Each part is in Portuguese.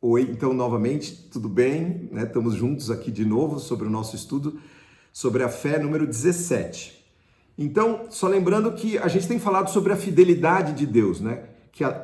Oi, então, novamente, tudo bem? Né? Estamos juntos aqui de novo sobre o nosso estudo sobre a fé número 17. Então, só lembrando que a gente tem falado sobre a fidelidade de Deus, né?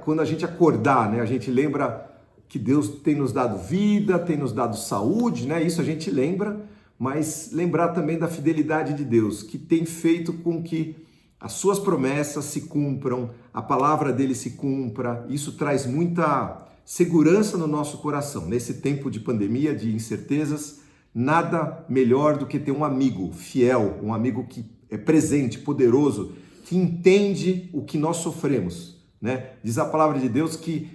Quando a gente acordar, né, a gente lembra que Deus tem nos dado vida, tem nos dado saúde, né? Isso a gente lembra, mas lembrar também da fidelidade de Deus, que tem feito com que as suas promessas se cumpram, a palavra dele se cumpra. Isso traz muita segurança no nosso coração. Nesse tempo de pandemia, de incertezas, nada melhor do que ter um amigo fiel, um amigo que é presente, poderoso, que entende o que nós sofremos, né? Diz a palavra de Deus que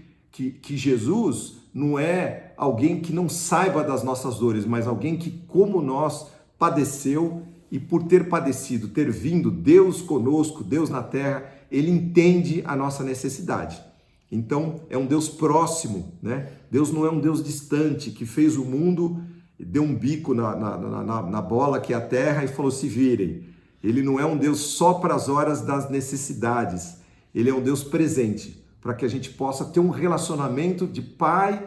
Jesus não é alguém que não saiba das nossas dores, mas alguém que, como nós, padeceu e por ter padecido, ter vindo Deus conosco, Deus na terra, ele entende a nossa necessidade. Então, é um Deus próximo, né? Deus não é um Deus distante, que fez o mundo, deu um bico na bola que é a terra e falou, se virem. Ele não é um Deus só para as horas das necessidades. Ele é um Deus presente, para que a gente possa ter um relacionamento de pai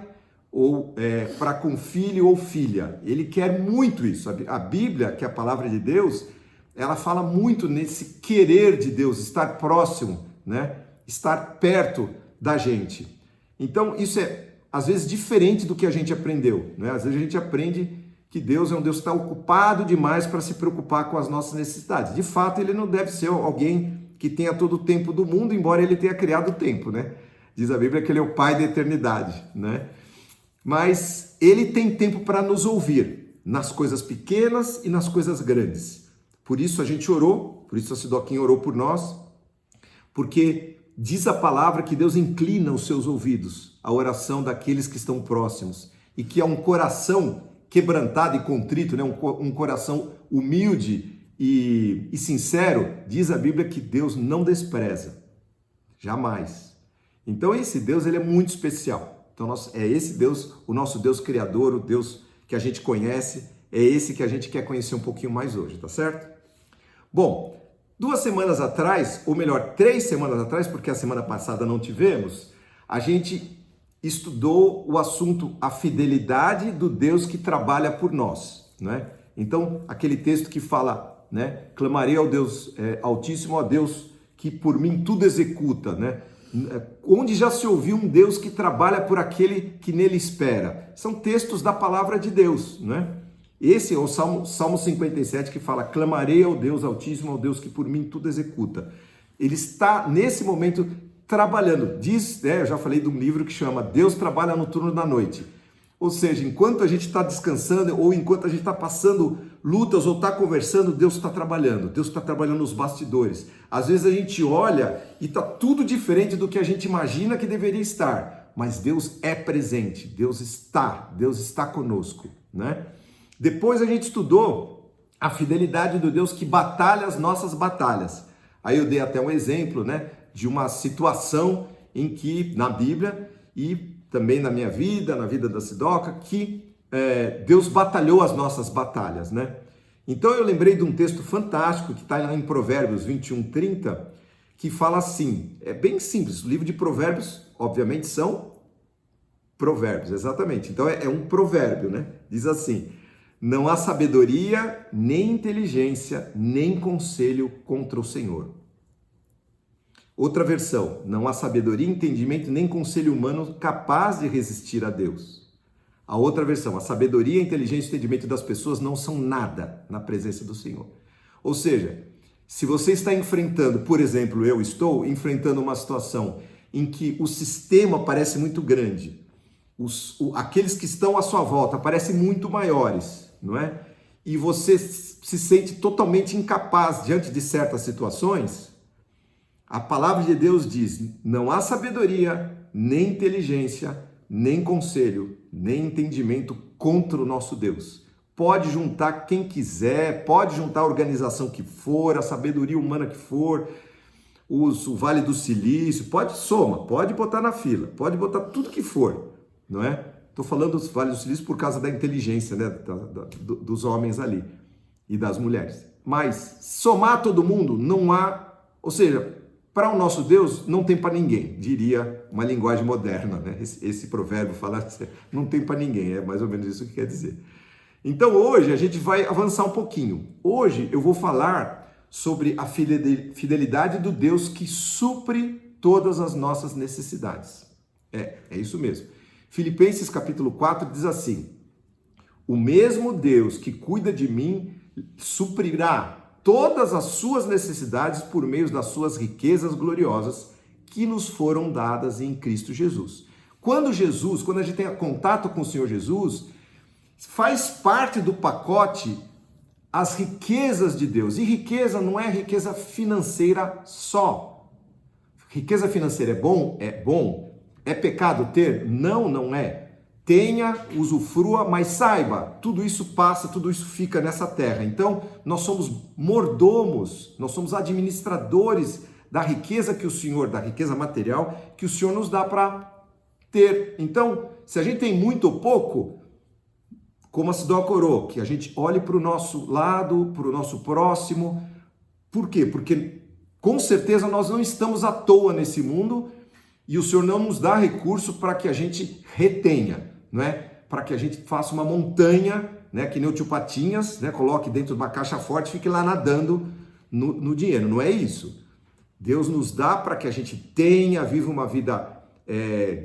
ou para com filho ou filha. Ele quer muito isso. A Bíblia, que é a palavra de Deus, ela fala muito nesse querer de Deus, estar próximo, né? Estar perto da gente. Então, isso é, às vezes, diferente do que a gente aprendeu, né? Às vezes a gente aprende que Deus é um Deus que está ocupado demais para se preocupar com as nossas necessidades. De fato, ele não deve ser alguém que tenha todo o tempo do mundo, embora ele tenha criado o tempo, né? Diz a Bíblia que ele é o Pai da eternidade, né? Mas ele tem tempo para nos ouvir, nas coisas pequenas e nas coisas grandes. Por isso a gente orou, por isso a Sidoquinha orou por nós, porque diz a palavra que Deus inclina os seus ouvidos à oração daqueles que estão próximos e que é um coração quebrantado e contrito, né? um coração humilde e sincero, diz a Bíblia que Deus não despreza, jamais. Então esse Deus ele é muito especial. Então é esse Deus, o nosso Deus criador, o Deus que a gente conhece, é esse que a gente quer conhecer um pouquinho mais hoje, tá certo? Bom, 2 semanas atrás, ou melhor, 3 semanas atrás, porque a semana passada não tivemos, a gente estudou o assunto a fidelidade do Deus que trabalha por nós, né? Então, aquele texto que fala, né? Clamarei ao Deus Altíssimo, ao Deus que por mim tudo executa, né? Onde já se ouviu um Deus que trabalha por aquele que nele espera. São textos da palavra de Deus, né? Esse é o Salmo 57 que fala, clamarei ao Deus Altíssimo, ao Deus que por mim tudo executa. Ele está, nesse momento, trabalhando. Diz, eu já falei de um livro que chama Deus Trabalha no Turno da Noite. Ou seja, enquanto a gente está descansando ou enquanto a gente está passando lutas ou está conversando, Deus está trabalhando. Deus está trabalhando nos bastidores. Às vezes a gente olha e está tudo diferente do que a gente imagina que deveria estar. Mas Deus é presente, Deus está conosco, né? Depois a gente estudou a fidelidade do Deus que batalha as nossas batalhas. Aí eu dei até um exemplo, né, de uma situação em que, na Bíblia e também na minha vida, na vida da Sidoca, que Deus batalhou as nossas batalhas, né? Então eu lembrei de um texto fantástico que está lá em Provérbios 21:30, que fala assim, é bem simples, o livro de Provérbios, obviamente, são provérbios, exatamente. Então é um provérbio, né? Diz assim, não há sabedoria, nem inteligência, nem conselho contra o Senhor. Outra versão, não há sabedoria, entendimento, nem conselho humano capaz de resistir a Deus. A outra versão, a sabedoria, a inteligência e o entendimento das pessoas não são nada na presença do Senhor. Ou seja, se você está enfrentando, por exemplo, eu estou enfrentando uma situação em que o sistema parece muito grande, aqueles que estão à sua volta parecem muito maiores, não é? E você se sente totalmente incapaz diante de certas situações, a palavra de Deus diz, não há sabedoria, nem inteligência, nem conselho, nem entendimento contra o nosso Deus. Pode juntar quem quiser, pode juntar a organização que for, a sabedoria humana que for, o Vale do Silício, pode botar na fila, pode botar tudo que for, não é? Estou falando dos Vale do Silício por causa da inteligência, né, dos homens ali e das mulheres. Mas somar todo mundo não há, ou seja, Para o nosso Deus, não tem para ninguém, diria uma linguagem moderna, né? Esse provérbio fala, não tem para ninguém, é mais ou menos isso que quer dizer. Então hoje a gente vai avançar um pouquinho. Hoje eu vou falar sobre a fidelidade do Deus que supre todas as nossas necessidades. É isso mesmo. Filipenses capítulo 4 diz assim: o mesmo Deus que cuida de mim suprirá todas as suas necessidades por meio das suas riquezas gloriosas que nos foram dadas em Cristo Jesus. Quando a gente tem contato com o Senhor Jesus, faz parte do pacote as riquezas de Deus. E riqueza não é riqueza financeira só. Riqueza financeira é bom? É bom. É pecado ter? Não, não é. Tenha, usufrua, mas saiba, tudo isso passa, tudo isso fica nessa terra. Então, nós somos mordomos, nós somos administradores da riqueza que o Senhor, da riqueza material, que o Senhor nos dá para ter. Então, se a gente tem muito ou pouco, como a Sidó Corô, que a gente olhe para o nosso lado, para o nosso próximo. Por quê? Porque com certeza nós não estamos à toa nesse mundo e o Senhor não nos dá recurso para que a gente retenha. Não é? Para que a gente faça uma montanha, né, que nem o tio Patinhas, né, coloque dentro de uma caixa forte e fique lá nadando no dinheiro. Não é isso. Deus nos dá para que a gente tenha, viva uma vida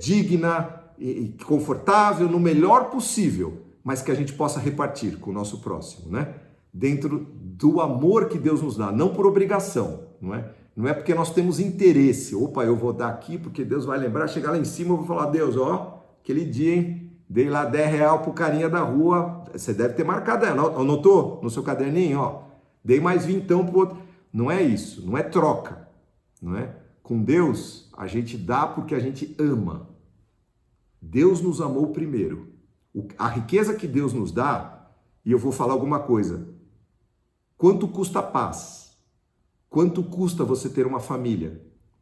digna e confortável, no melhor possível, mas que a gente possa repartir com o nosso próximo, né? Dentro do amor que Deus nos dá, não por obrigação, não é? Não é porque nós temos interesse. Opa, eu vou dar aqui porque Deus vai lembrar, chegar lá em cima eu vou falar: Deus, ó, aquele dia, hein? Dei lá R$10 pro carinha da rua, você deve ter marcado, anotou no seu caderninho, ó, dei mais vintão pro outro. Não é isso, não é troca, não é? Com Deus, a gente dá porque a gente ama. Deus nos amou primeiro. A riqueza que Deus nos dá, e eu vou falar alguma coisa, quanto custa a paz? Quanto custa você ter uma família?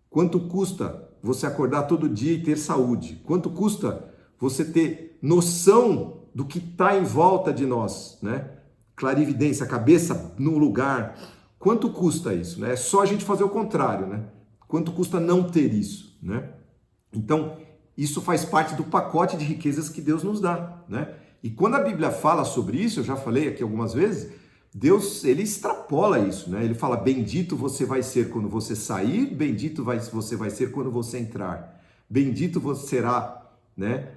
Quanto custa você acordar todo dia e ter saúde? Quanto custa você ter noção do que está em volta de nós, né? Clarividência, a cabeça no lugar. Quanto custa isso, né? É só a gente fazer o contrário, né? Quanto custa não ter isso, né? Então, isso faz parte do pacote de riquezas que Deus nos dá, né? E quando a Bíblia fala sobre isso, eu já falei aqui algumas vezes, Deus, ele extrapola isso, né? Ele fala: bendito você vai ser quando você sair, bendito você vai ser quando você entrar. Bendito você será, né?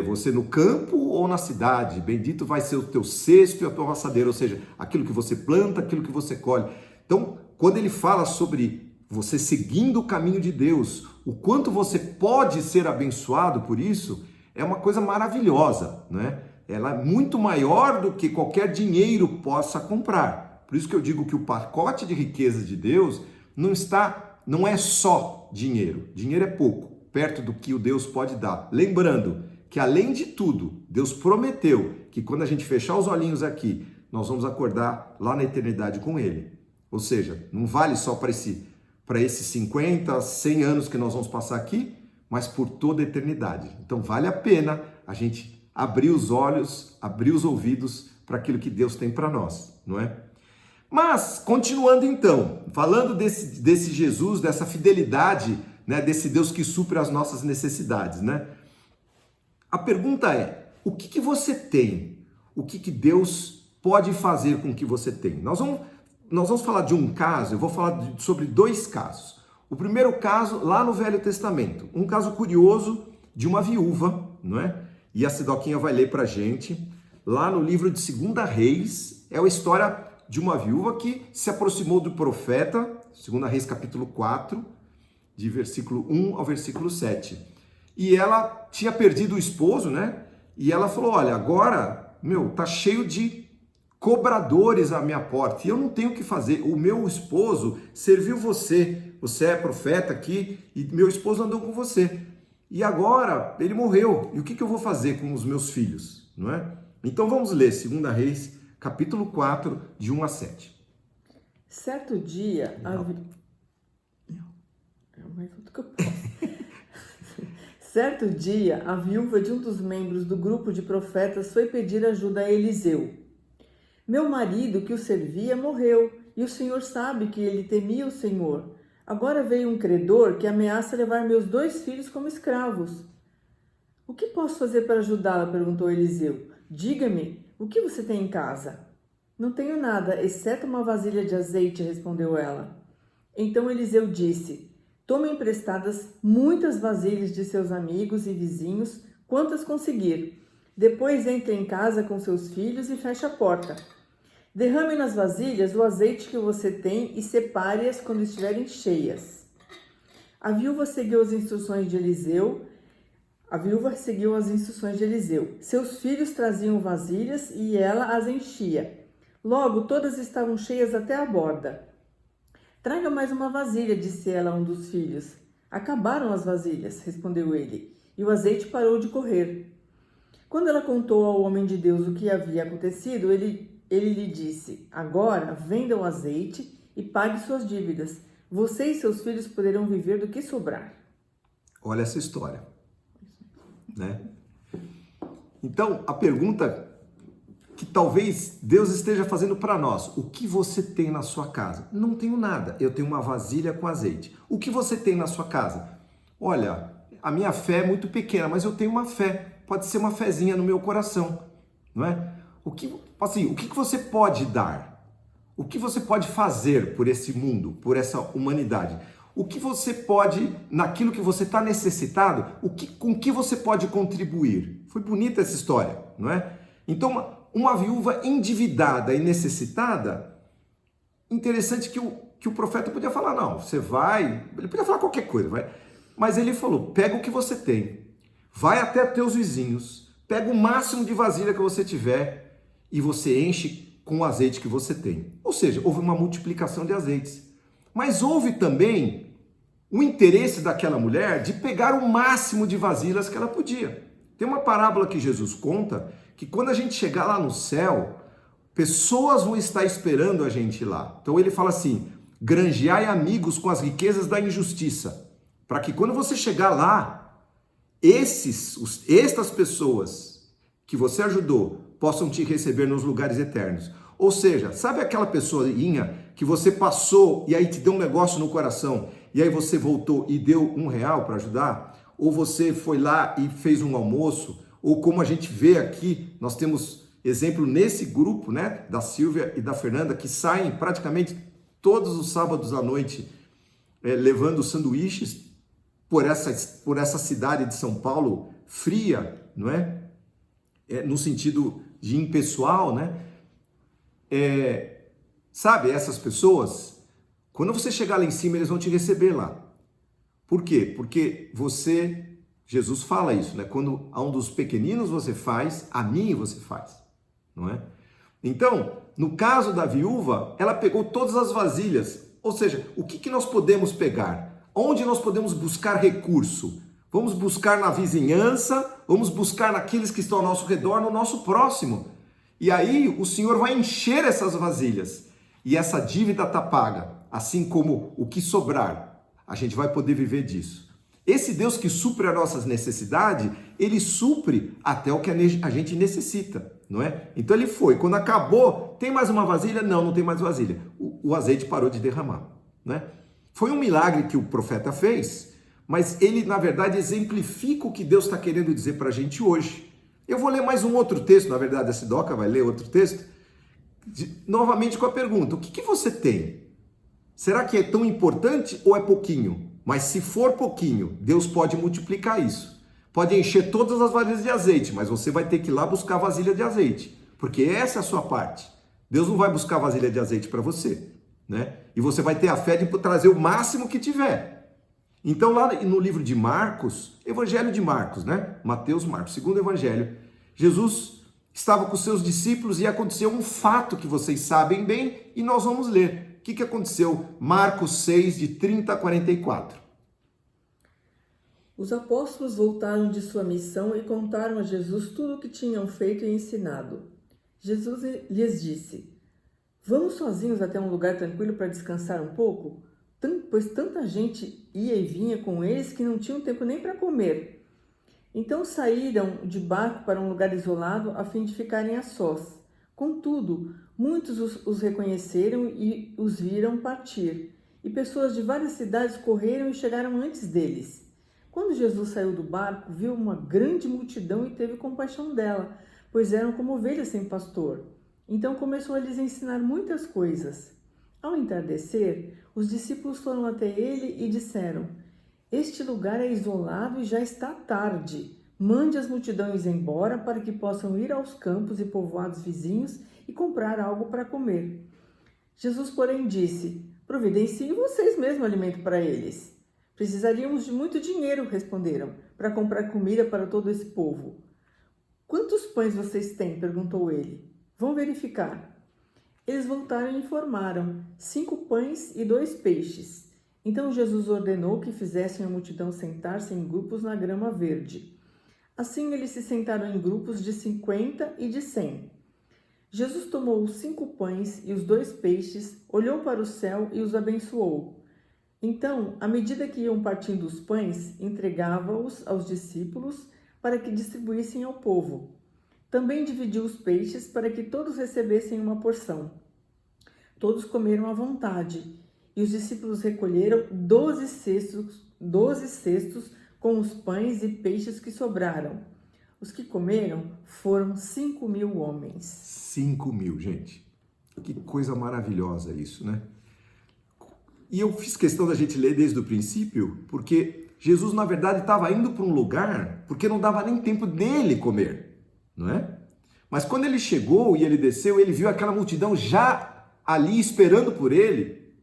Você no campo ou na cidade, bendito vai ser o teu cesto e a tua amassadeira, ou seja, aquilo que você planta, aquilo que você colhe. Então, quando ele fala sobre você seguindo o caminho de Deus, o quanto você pode ser abençoado por isso, é uma coisa maravilhosa, né? Ela é muito maior do que qualquer dinheiro possa comprar. Por isso que eu digo que o pacote de riquezas de Deus não é só dinheiro. Dinheiro é pouco, perto do que o Deus pode dar. Lembrando que, além de tudo, Deus prometeu que quando a gente fechar os olhinhos aqui, nós vamos acordar lá na eternidade com Ele. Ou seja, não vale só para esses 50, 100 anos que nós vamos passar aqui, mas por toda a eternidade. Então vale a pena a gente abrir os olhos, abrir os ouvidos para aquilo que Deus tem para nós, não é? Mas, continuando então, falando desse Jesus, dessa fidelidade, né, desse Deus que supre as nossas necessidades, né? A pergunta é: o que você tem? O que Deus pode fazer com o que você tem? Nós vamos falar de um caso, eu vou falar sobre dois casos. O primeiro caso, lá no Velho Testamento, um caso curioso de uma viúva, não é? E a Sidoquinha vai ler pra gente, lá no livro de 2 Reis, é a história de uma viúva que se aproximou do profeta, 2 Reis capítulo 4, de versículo 1 ao versículo 7. E ela tinha perdido o esposo, né? E ela falou: olha, agora, tá cheio de cobradores à minha porta e eu não tenho o que fazer. O meu esposo serviu você é profeta aqui e meu esposo andou com você. E agora ele morreu. E o que eu vou fazer com os meus filhos? Não é? Então vamos ler 2 Reis, capítulo 4, de 1 a 7. Certo dia... Certo dia, a viúva de um dos membros do grupo de profetas foi pedir ajuda a Eliseu. Meu marido, que o servia, morreu, e o Senhor sabe que ele temia o Senhor. Agora veio um credor que ameaça levar meus 2 filhos como escravos. O que posso fazer para ajudá-la? Perguntou Eliseu. Diga-me, o que você tem em casa? Não tenho nada, exceto uma vasilha de azeite, respondeu ela. Então Eliseu disse: tome emprestadas muitas vasilhas de seus amigos e vizinhos, quantas conseguir. Depois entre em casa com seus filhos e feche a porta. Derrame nas vasilhas o azeite que você tem e separe-as quando estiverem cheias. A viúva seguiu as instruções de Eliseu. Seus filhos traziam vasilhas e ela as enchia. Logo, todas estavam cheias até a borda. Traga mais uma vasilha, disse ela a um dos filhos. Acabaram as vasilhas, respondeu ele, e o azeite parou de correr. Quando ela contou ao homem de Deus o que havia acontecido, ele lhe disse: agora venda o azeite e pague suas dívidas. Você e seus filhos poderão viver do que sobrar. Olha essa história, né? Então, a pergunta que talvez Deus esteja fazendo para nós: o que você tem na sua casa? Não tenho nada, eu tenho uma vasilha com azeite. O que você tem na sua casa? Olha, a minha fé é muito pequena, mas eu tenho uma fé, pode ser uma fezinha no meu coração, não é? O que você pode dar? O que você pode fazer por esse mundo, por essa humanidade? O que você pode, naquilo que você está necessitado, com que você pode contribuir? Foi bonita essa história, não é? Então, uma viúva endividada e necessitada, interessante que o profeta podia falar, não, ele podia falar qualquer coisa, mas ele falou, pega o que você tem, vai até teus vizinhos, pega o máximo de vasilha que você tiver e você enche com o azeite que você tem. Ou seja, houve uma multiplicação de azeites. Mas houve também o interesse daquela mulher de pegar o máximo de vasilhas que ela podia. Tem uma parábola que Jesus conta, que quando a gente chegar lá no céu, pessoas vão estar esperando a gente lá. Então ele fala assim, granjeai amigos com as riquezas da injustiça, para que quando você chegar lá, estas pessoas que você ajudou possam te receber nos lugares eternos. Ou seja, sabe aquela pessoinha que você passou e aí te deu um negócio no coração, e aí você voltou e deu R$1 para ajudar? Ou você foi lá e fez um almoço, ou como a gente vê aqui, nós temos exemplo nesse grupo, né, da Silvia e da Fernanda, que saem praticamente todos os sábados à noite levando sanduíches por essa cidade de São Paulo fria, não é? No sentido de impessoal, né? Sabe, essas pessoas, quando você chegar lá em cima, eles vão te receber lá. Por quê? Porque Jesus fala isso, né? Quando a um dos pequeninos você faz, a mim você faz, não é? Então, no caso da viúva, ela pegou todas as vasilhas, ou seja, o que nós podemos pegar? Onde nós podemos buscar recurso? Vamos buscar na vizinhança, vamos buscar naqueles que estão ao nosso redor, no nosso próximo. E aí o Senhor vai encher essas vasilhas e essa dívida está paga, assim como o que sobrar. A gente vai poder viver disso. Esse Deus que supre as nossas necessidades, ele supre até o que a gente necessita, não é? Então ele foi, quando acabou, tem mais uma vasilha? Não tem mais vasilha. O azeite parou de derramar, né? Foi um milagre que o profeta fez, mas ele, na verdade, exemplifica o que Deus está querendo dizer para a gente hoje. Eu vou ler mais um outro texto, na verdade, a Sidoca vai ler outro texto, novamente com a pergunta, o que você tem? Será que é tão importante ou é pouquinho? Mas se for pouquinho, Deus pode multiplicar isso. Pode encher todas as vasilhas de azeite, mas você vai ter que ir lá buscar vasilha de azeite, porque essa é a sua parte. Deus não vai buscar vasilha de azeite para você, né? E você vai ter a fé de trazer o máximo que tiver. Então lá no livro de Marcos, Evangelho de Marcos, né? Mateus, Marcos, segundo Evangelho, Jesus estava com seus discípulos e aconteceu um fato que vocês sabem bem e nós vamos ler. O que aconteceu? Marcos 6, de 30 a 44. Os apóstolos voltaram de sua missão e contaram a Jesus tudo o que tinham feito e ensinado. Jesus lhes disse: vamos sozinhos até um lugar tranquilo para descansar um pouco? Pois tanta gente ia e vinha com eles que não tinham tempo nem para comer. Então saíram de barco para um lugar isolado a fim de ficarem a sós. Contudo, muitos os reconheceram e os viram partir. e pessoas de várias cidades correram e chegaram antes deles. Quando Jesus saiu do barco, viu uma grande multidão e teve compaixão dela, pois eram como ovelhas sem pastor. Então começou a lhes ensinar muitas coisas. Ao entardecer, os discípulos foram até ele e disseram: Este lugar é isolado e já está tarde. Mande as multidões embora para que possam ir aos campos e povoados vizinhos e comprar algo para comer. Jesus, porém, disse: Providenciem vocês mesmos alimento para eles. Precisaríamos de muito dinheiro, responderam, para comprar comida para todo esse povo. Quantos pães vocês têm? Perguntou ele. Vão verificar. Eles voltaram e informaram: 5 pães e 2 peixes. Então Jesus ordenou que fizessem a multidão sentar-se em grupos na grama verde. Assim eles se sentaram em grupos de 50 e de 100. Jesus tomou os 5 pães e os 2 peixes, olhou para o céu e os abençoou. Então, à medida que iam partindo os pães, entregava-os aos discípulos para que distribuíssem ao povo. Também dividiu os peixes para que todos recebessem uma porção. Todos comeram à vontade, e os discípulos recolheram 12 cestos com os pães e peixes que sobraram. Os que comeram foram 5.000 homens. 5.000, gente. Que coisa maravilhosa isso, né? E eu fiz questão da gente ler desde o princípio, porque Jesus, na verdade, estava indo para um lugar porque não dava nem tempo dele comer, não é? Mas quando ele chegou e ele desceu, ele viu aquela multidão já ali esperando por ele.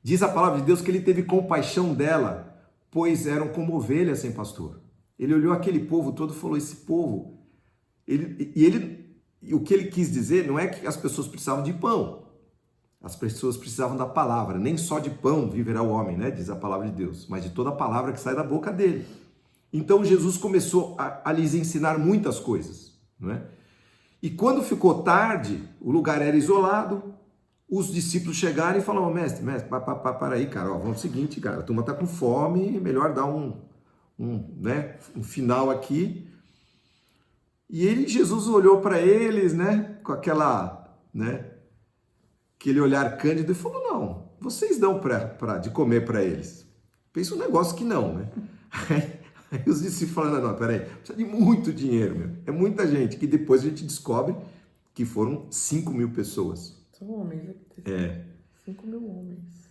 Diz a palavra de Deus que ele teve compaixão dela, pois eram como ovelhas sem pastor. Ele olhou aquele povo todo e falou: esse povo... o que ele quis dizer não é que as pessoas precisavam de pão. As pessoas precisavam da palavra. Nem só de pão viverá o homem, né? Diz a palavra de Deus, mas de toda a palavra que sai da boca dele. Então Jesus começou a lhes ensinar muitas coisas, não é? E quando ficou tarde, o lugar era isolado, os discípulos chegaram e falaram: mestre, para aí, cara, ó, vamos ao seguinte, cara, a turma está com fome, melhor dar um final aqui. E Jesus olhou para eles, né, com aquele olhar cândido e falou: não, vocês dão de comer para eles. Pensa um negócio que não, né? Aí os discípulos falaram: não, peraí, precisa de muito dinheiro, meu. É muita gente, que depois a gente descobre que foram 5.000 pessoas. São homens, né? 5.000 homens.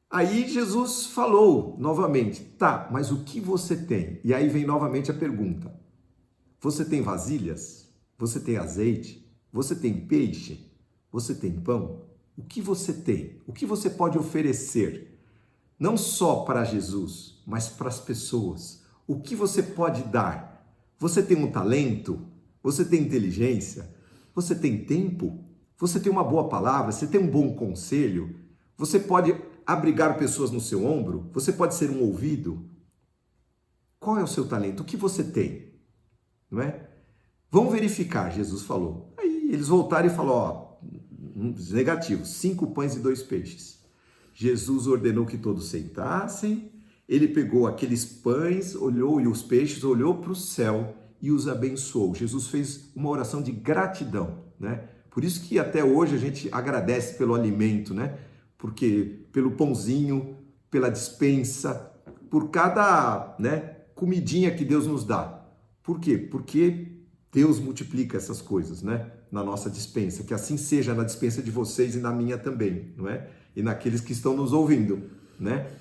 Aí Jesus falou novamente: tá, mas o que você tem? E aí vem novamente a pergunta: você tem vasilhas? Você tem azeite? Você tem peixe? Você tem pão? O que você tem? O que você pode oferecer? Não só para Jesus, mas para as pessoas. O que você pode dar? Você tem um talento? Você tem inteligência? Você tem tempo? Você tem uma boa palavra? Você tem um bom conselho? Você pode abrigar pessoas no seu ombro? Você pode ser um ouvido? Qual é o seu talento? O que você tem? Não é? Vamos verificar, Jesus falou. Aí eles voltaram e falaram: negativo, 5 pães e 2 peixes. Jesus ordenou que todos sentassem. Ele pegou aqueles pães, olhou, e os peixes, olhou para o céu e os abençoou. Jesus fez uma oração de gratidão, né? Por isso que até hoje a gente agradece pelo alimento, né? Porque pelo pãozinho, pela despensa, por cada, comidinha que Deus nos dá. Por quê? Porque Deus multiplica essas coisas, né? Na nossa despensa. Que assim seja na despensa de vocês e na minha também, não é? E naqueles que estão nos ouvindo, né?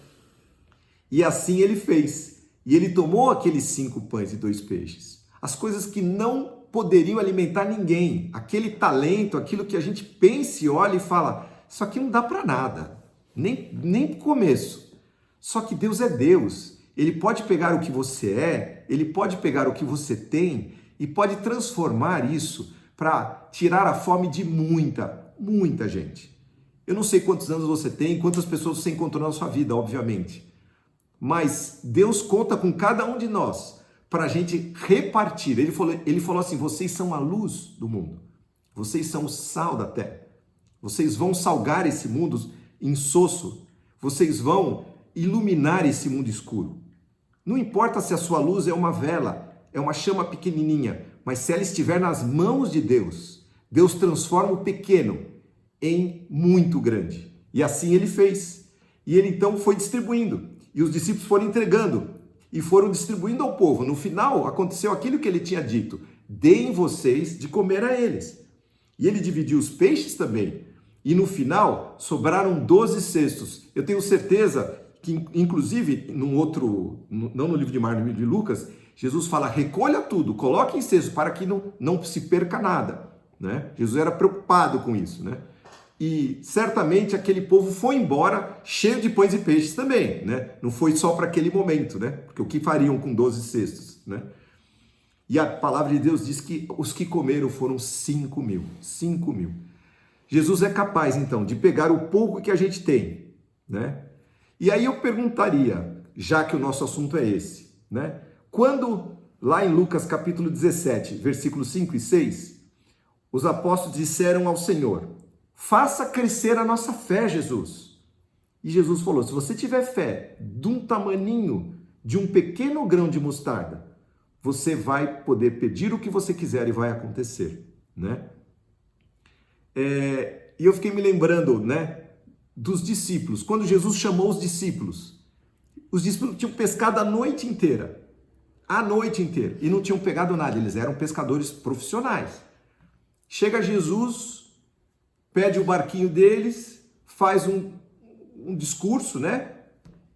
E assim ele fez. E ele tomou aqueles 5 pães e 2 peixes. As coisas que não poderiam alimentar ninguém. Aquele talento, aquilo que a gente pensa e olha e fala: isso aqui não dá para nada. Nem pro começo. Só que Deus é Deus. Ele pode pegar o que você é, ele pode pegar o que você tem e pode transformar isso para tirar a fome de muita gente. Eu não sei quantos anos você tem, quantas pessoas você encontrou na sua vida, obviamente. Mas Deus conta com cada um de nós para a gente repartir. Ele falou assim: vocês são a luz do mundo. Vocês são o sal da terra. Vocês vão salgar esse mundo insosso. Vocês vão iluminar esse mundo escuro. Não importa se a sua luz é uma vela, é uma chama pequenininha, mas se ela estiver nas mãos de Deus, Deus transforma o pequeno em muito grande. E assim ele fez. E ele então foi distribuindo, e os discípulos foram entregando, e foram distribuindo ao povo. No final, aconteceu aquilo que ele tinha dito: deem vocês de comer a eles. E ele dividiu os peixes também. E no final, sobraram 12 cestos. Eu tenho certeza que, inclusive, não no livro de Marcos, no livro de Lucas, Jesus fala: recolha tudo, coloque em cesto, para que não se perca nada, né? Jesus era preocupado com isso, né? E certamente aquele povo foi embora cheio de pães e peixes também, né? Não foi só para aquele momento, né? Porque o que fariam com 12 cestos, né? E a palavra de Deus diz que os que comeram foram 5 mil. 5 mil. Jesus é capaz, então, de pegar o pouco que a gente tem, né? E aí eu perguntaria, já que o nosso assunto é esse, né? Quando, lá em Lucas capítulo 17, versículos 5 e 6, os apóstolos disseram ao Senhor: faça crescer a nossa fé, Jesus. E Jesus falou: se você tiver fé de um tamaninho, de um pequeno grão de mostarda, você vai poder pedir o que você quiser e vai acontecer, né? E eu fiquei me lembrando, né, dos discípulos. Quando Jesus chamou os discípulos tinham pescado a noite inteira, e não tinham pegado nada. Eles eram pescadores profissionais. Chega Jesus, pede o barquinho deles, faz um discurso, né?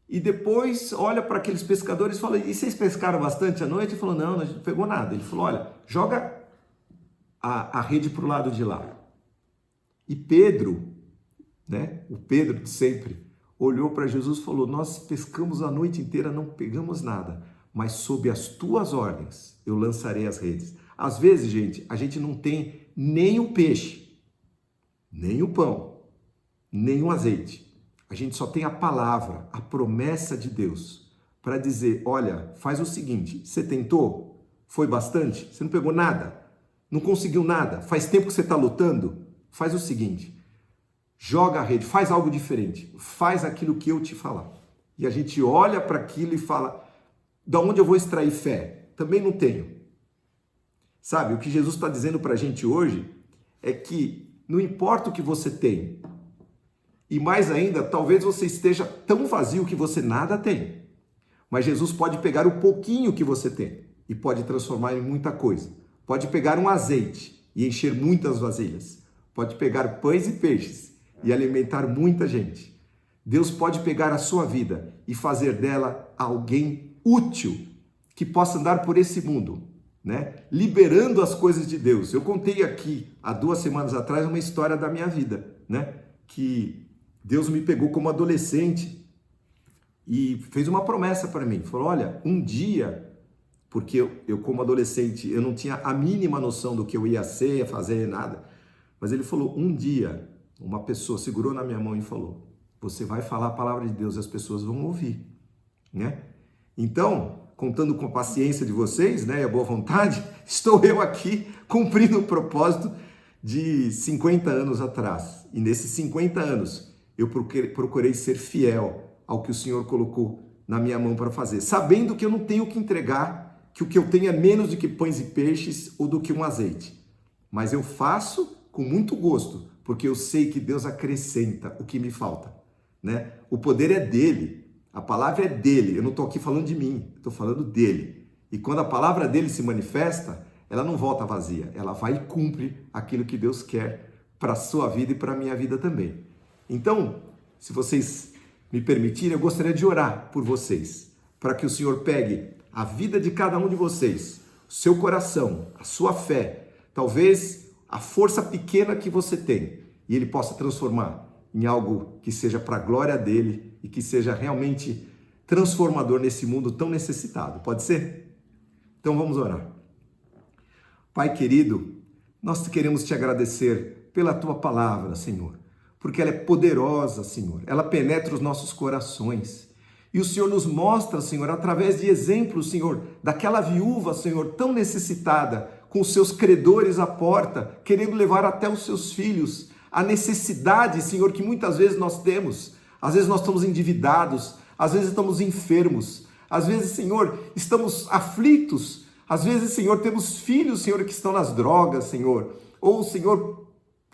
E depois olha para aqueles pescadores e fala: e vocês pescaram bastante à noite? Ele falou: não, a gente não pegou nada. Ele falou: olha, joga a rede para o lado de lá. E Pedro, né, o Pedro de sempre, olhou para Jesus e falou: nós pescamos a noite inteira, não pegamos nada, mas sob as tuas ordens eu lançarei as redes. Às vezes, gente, a gente não tem nem o peixe, nem o pão, nem o azeite. A gente só tem a palavra, a promessa de Deus, para dizer: olha, faz o seguinte, você tentou? Foi bastante? Você não pegou nada? Não conseguiu nada? Faz tempo que você está lutando? Faz o seguinte, joga a rede, faz algo diferente, faz aquilo que eu te falar. E a gente olha para aquilo e fala: da onde eu vou extrair fé? Também não tenho. Sabe, o que Jesus está dizendo para a gente hoje é que não importa o que você tem, e mais ainda, talvez você esteja tão vazio que você nada tem, mas Jesus pode pegar o pouquinho que você tem e pode transformar em muita coisa. Pode pegar um azeite e encher muitas vasilhas. Pode pegar pães e peixes e alimentar muita gente. Deus pode pegar a sua vida e fazer dela alguém útil, que possa andar por esse mundo, né? Liberando as coisas de Deus. Eu contei aqui, há 2 semanas atrás, uma história da minha vida, né? Que Deus me pegou como adolescente e fez uma promessa para mim. Falou: olha, um dia... Porque eu como adolescente, eu não tinha a mínima noção do que eu ia ser, ia fazer, nada. Mas ele falou: um dia, uma pessoa segurou na minha mão e falou: você vai falar a palavra de Deus e as pessoas vão ouvir, né? Então, contando com a paciência de vocês, né, e a boa vontade, estou eu aqui cumprindo o propósito de 50 anos atrás. E nesses 50 anos, eu procurei ser fiel ao que o Senhor colocou na minha mão para fazer, sabendo que eu não tenho que entregar, que o que eu tenho é menos do que pães e peixes ou do que um azeite. Mas eu faço com muito gosto, porque eu sei que Deus acrescenta o que me falta, né? O poder é dele, a palavra é dele. Eu não estou aqui falando de mim, estou falando dele. E quando a palavra dele se manifesta, ela não volta vazia, ela vai e cumpre aquilo que Deus quer para a sua vida e para a minha vida também. Então, se vocês me permitirem, eu gostaria de orar por vocês, para que o Senhor pegue a vida de cada um de vocês, o seu coração, a sua fé, talvez a força pequena que você tem, e Ele possa transformar em algo que seja para a glória dEle e que seja realmente transformador nesse mundo tão necessitado. Pode ser? Então vamos orar. Pai querido, nós queremos te agradecer pela Tua palavra, Senhor, porque ela é poderosa, Senhor, ela penetra os nossos corações. E o Senhor nos mostra, Senhor, através de exemplos, Senhor, daquela viúva, Senhor, tão necessitada, com seus credores à porta, querendo levar até os seus filhos, a necessidade, Senhor, que muitas vezes nós temos. Às vezes nós estamos endividados, às vezes estamos enfermos, às vezes, Senhor, estamos aflitos, às vezes, Senhor, temos filhos, Senhor, que estão nas drogas, Senhor, ou, Senhor,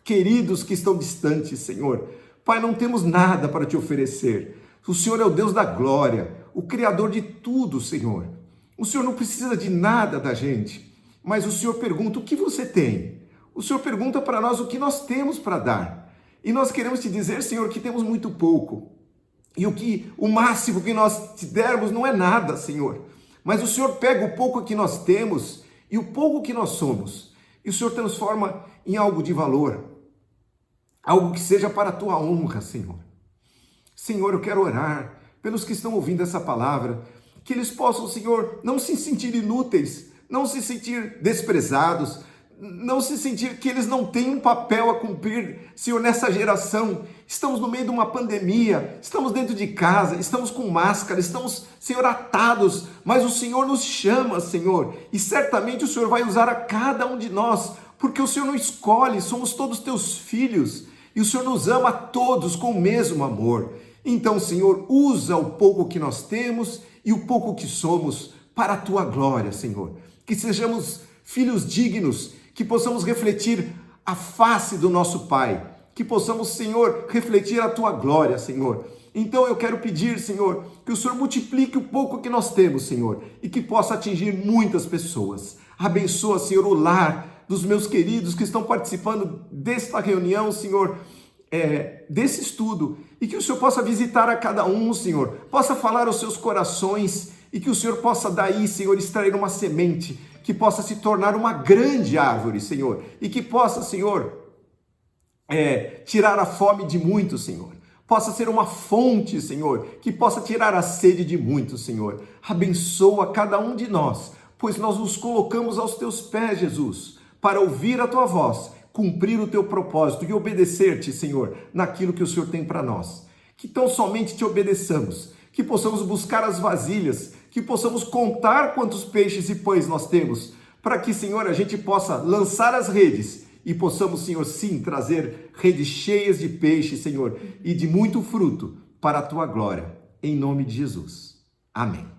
queridos que estão distantes, Senhor. Pai, não temos nada para te oferecer. O Senhor é o Deus da glória, o Criador de tudo, Senhor. O Senhor não precisa de nada da gente, mas o Senhor pergunta o que você tem. O Senhor pergunta para nós o que nós temos para dar. E nós queremos te dizer, Senhor, que temos muito pouco. E o máximo que nós te dermos não é nada, Senhor. Mas o Senhor pega o pouco que nós temos e o pouco que nós somos, e o Senhor transforma em algo de valor, algo que seja para a tua honra, Senhor. Senhor, eu quero orar pelos que estão ouvindo essa palavra, que eles possam, Senhor, não se sentir inúteis, não se sentir desprezados, não se sentir que eles não têm um papel a cumprir, Senhor, nessa geração. Estamos no meio de uma pandemia, estamos dentro de casa, estamos com máscara, estamos, Senhor, atados, mas o Senhor nos chama, Senhor, e certamente o Senhor vai usar a cada um de nós, porque o Senhor não escolhe, somos todos teus filhos, e o Senhor nos ama a todos com o mesmo amor. Então, Senhor, usa o pouco que nós temos e o pouco que somos para a tua glória, Senhor. Que sejamos filhos dignos, que possamos refletir a face do nosso Pai, que possamos, Senhor, refletir a tua glória, Senhor. Então eu quero pedir, Senhor, que o Senhor multiplique o pouco que nós temos, Senhor, e que possa atingir muitas pessoas. Abençoa, Senhor, o lar dos meus queridos que estão participando desta reunião, Senhor, desse estudo, e que o Senhor possa visitar a cada um, Senhor, possa falar aos seus corações, e que o Senhor possa daí, Senhor, extrair uma semente que possa se tornar uma grande árvore, Senhor, e que possa, Senhor, tirar a fome de muitos, Senhor, possa ser uma fonte, Senhor, que possa tirar a sede de muitos, Senhor. Abençoa cada um de nós, pois nós nos colocamos aos teus pés, Jesus, para ouvir a tua voz, cumprir o teu propósito e obedecer-te, Senhor, naquilo que o Senhor tem para nós. Que tão somente te obedeçamos, que possamos buscar as vasilhas, que possamos contar quantos peixes e pães nós temos, para que, Senhor, a gente possa lançar as redes e possamos, Senhor, sim, trazer redes cheias de peixe, Senhor, e de muito fruto para a tua glória, em nome de Jesus. Amém.